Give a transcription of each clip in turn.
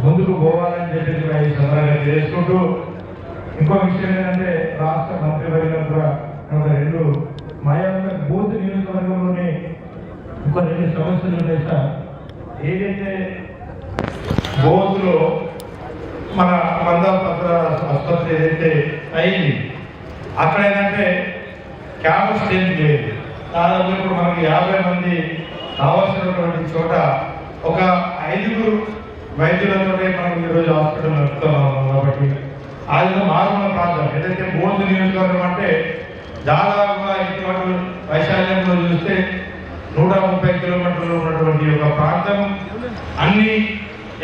ముందుకు పోవాలని చెప్పేసి కూడా ఈ సందర్భంగా తెలియజేసుకుంటూ ఇంకో విషయం ఏంటంటే రాష్ట్ర మంత్రివర్గం కూడా రెండు మా యొక్క బూత్ నియోజకవర్గంలోనే ఇంకో రెండు సమస్యలు ఉన్నాయి సార్. ఏదైతే బోధులో మన మందాపత్ర ఆసుపత్రి ఏదైతే అయింది అక్కడ ఏంటంటే క్యాంప్ స్ట్రెంత్ లేదు. దాదాపు ఇప్పుడు మనకి 50 మంది కావాల్సినటువంటి చోట ఒక 5 వైద్యులతోనే మనం ఈరోజు హాస్పిటల్ నడుపుతున్నాం. కాబట్టి అది మారుమూల ప్రాంతం ఏదైతే బోధ నియోజకవర్గం అంటే దాదాపుగా ఇటువంటి వైశాల్యంలో చూస్తే 130 కిలోమీటర్లు ఉన్నటువంటి ఒక ప్రాంతం. అన్ని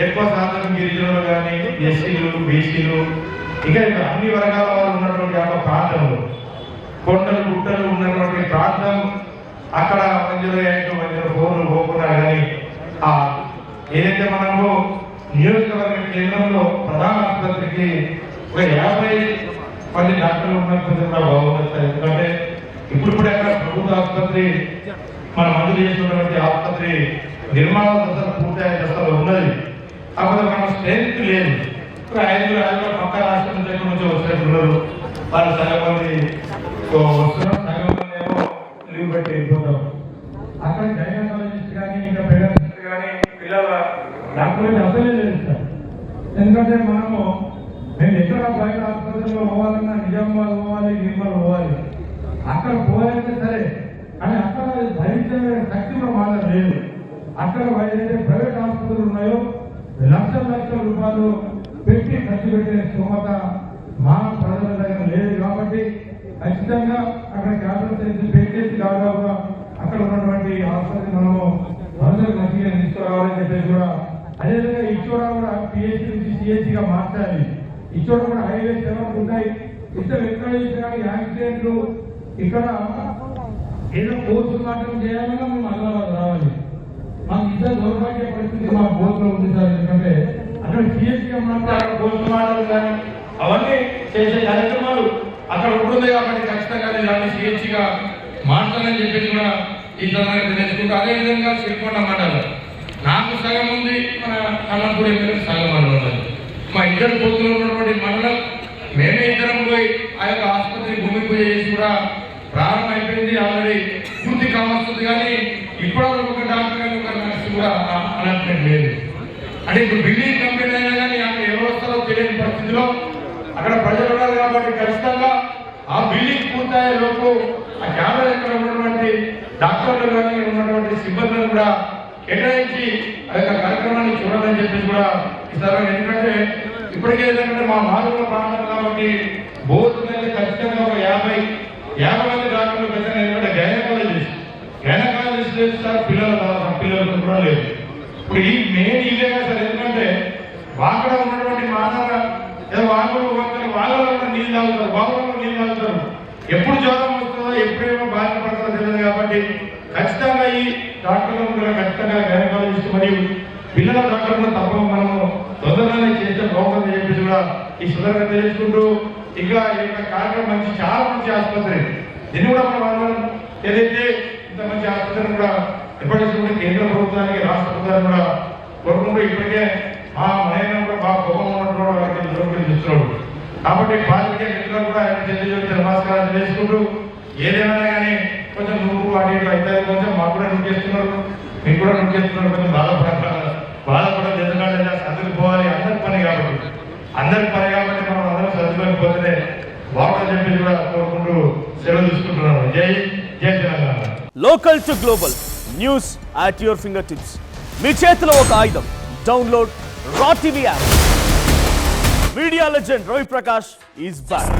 ఎక్కువ శాతం గిరిజనులు కానీ ఎస్సీలు బీసీలు ఇంకా అన్ని వర్గాల వారు ఉన్నటువంటి ఒక ప్రాంతంలో కొండలు గుట్టలు ఉన్నటువంటి ప్రాంతం. అక్కడ 108 104 పోకుండా కానీ ఏదైతే మనము నియోజకవర్గ కేంద్రంలో ప్రధాన ఆసుపత్రికి ఒక 50 మంది డాక్టర్లు ఉన్నటువంటి కూడా బాగుంటుంది. ఎందుకంటే ఇప్పుడు కూడా అక్కడ ప్రభుత్వ ఆసుపత్రి మన మంజూరు చేసినటువంటి ఆసుపత్రి నిర్మాణ దశలు పూర్తయ్యే దశలో ఉన్నది. కాకపోతే మన స్ట్రెంత్ లేదు. ఇప్పుడు 5 పక్క రాష్ట్రం నుంచి వచ్చినట్టున్నారు. వాళ్ళు సగం మంది వస్తున్నారు, సగం మంది ఏమో లీవ్ పెట్టి వెళ్ళిపోతారు. అక్కడ గైనకాలజిస్ట్ కానీ ఇంకా పెడాలజిస్ట్ కానీ పిల్లల డాక్టర్ అసలే లేదు సార్. ఎందుకంటే మేము ఎక్కడ బయట ఆసుపత్రిలో పోవాలన్నా నిజామాబాద్ పోవాలి, నిర్మల్ పోవాలి. అక్కడ పోవాలంటే సరే కానీ అక్కడ భరించే శక్తి కూడా మాత్రం లేదు. అక్కడ ఏదైతే ప్రైవేట్ ఆసుపత్రులు ఉన్నాయో లక్షల రూపాయలు పెట్టి ఖర్చు పెట్టే స్తోమత మా ప్రజల దగ్గర లేదు. కాబట్టి ఖచ్చితంగా అక్కడ క్యాపిటల్ పెట్టేసి దాదాపుగా అక్కడ ఉన్నటువంటి ఆసుపత్రి మనము అందరూ మంచిగా తీసుకురావాలని చెప్పేసి కూడా అదేవిధంగా ఇచ్చోడ కూడా పిహెచ్సి నుంచి సిహెచ్సిగా మార్చాలి. ఇచ్చోడ కూడా హైవేస్ ఎవరికి ఉంటాయి. ఇద్దరు ఎక్కడ చేసినా యాక్సిడెంట్లు ఇక్కడ ఏదో పోస్ట్ మార్టం చేయాలన్నా మేము హైదరాబాద్ రావాలి. మాకు ఇద్దరు దౌర్భాగ్య పరిస్థితి మా బోర్డులో ఉంది సార్. ఎందుకంటే అక్కడ సిహెచ్సిగా ఉన్నప్పుడు అక్కడ పోస్ట్ మార్టం కానీ అవన్నీ చేసే కార్యక్రమాలు అక్కడ ఉంటుంది. కాబట్టి ఖచ్చితంగా దాన్ని సిహెచ్సిగా మార్చాలని చెప్పేసి కూడా ఈ సందర్భంగా తెలుసుకుంటూ అదేవిధంగా సిరికొండ మండలం నాకు సగం ఉంది, మన కన్నపూడి ఎమ్మెల్యే సగం మండలం ఉన్నది. మా ఇద్దరు పోతులు ఉన్నటువంటి మండలం మేమే ఇద్దరం పోయి ఆ యొక్క ఆసుపత్రి భూమి పూజ చేసి కూడా ప్రారంభం అయిపోయింది. ఆల్రెడీ పూర్తి కావస్తుంది. కానీ ఇప్పటివరకు ఒక డాక్టర్ కానీ ఒక నర్సు కూడా అనౌన్స్మెంట్ లేదు. అంటే ఇప్పుడు బిల్డింగ్ కంపెనీ అయినా కానీ అక్కడ ఎవరు వస్తారో తెలియని పరిస్థితిలో అక్కడ ప్రజలు ఉన్నారు. కాబట్టి ఖచ్చితంగా ఆ బిల్డింగ్ పూర్తయ్యే లోపు ఆ కెమెరా ఎక్కడ ఉన్నటువంటి డాక్టర్లు కానీ ఉన్నటువంటి సిబ్బందిని కూడా కేటాయించి ఆ యొక్క కార్యక్రమాన్ని చూడాలని చెప్పేసి కూడా ఇస్తారు. ఎందుకంటే ఇప్పటికే ఏంటంటే మా మారుమూల ప్రాంతం కాబట్టి బోత్ మీద ఖచ్చితంగా ఒక 50 మంది డాక్టర్లు పెద్దగా. ఎందుకంటే గైనకాలజిస్ట్ లేదు సార్, పిల్లలు కూడా లేదు. ఇప్పుడు ఈ మెయిన్ ఇదేగా సార్. ఎందుకంటే వాకడ ఉన్నటువంటి మానవ ఏదో వాగులు వాళ్ళలో నీళ్ళు తాగుతారు, బాగులో నీళ్ళు తాగుతారు. ఎప్పుడు జ్వరం వస్తుందో ఎప్పుడేమో బాధపడతారో తెలియదు. కాబట్టి ఖచ్చితంగా ఈ డాక్టర్లు కూడా ఖచ్చితంగా గైనకాలజిస్ట్ మరియు పిల్లల డాక్టర్లు తప్ప మనము తొందరగానే చేస్తే బాగుంటుందని చెప్పేసి కూడా ఈ సుందరంగా తెలుసుకుంటూ ఇంకా ఈ యొక్క కార్యక్రమం చాలా మంచి ఆసుపత్రి. దీన్ని కూడా మనం ఏదైతే ఇంత మంచి ఆసుపత్రిని కూడా ఎప్పటికీ కేంద్ర ప్రభుత్వానికి రాష్ట్ర ప్రభుత్వాన్ని కూడా కోరుకుంటూ ఇప్పటికే మా మహేంద్ర కూడా బాగా గొప్ప ఉన్నటువంటి వాళ్ళకి జోక్యం చేస్తున్నాడు. కాబట్టి పార్టీ మిత్రులు కూడా ఆయన చెల్లి నమస్కారాలు చేసుకుంటూ ఏదైనా కానీ కొంచెం నువ్వు అటు ఇటు అయితే కొంచెం మాకు కూడా నొక్కేస్తున్నారు, మీకు కూడా నొక్కేస్తున్నారు. కొంచెం బాధపడదు. ఎందుకంటే అందరికి పోవాలి, అందరి పని కాబట్టి మనం అందరం చదువుకోకపోతే బాగుందని చెప్పి కూడా కోరుకుంటూ సెలవు తీసుకుంటున్నాను. జై Telangana. Local to global news at your fingertips. మీ చేతిలో ఒక ఆయుధం. Download R TV app. Media legend Ravi Prakash is back.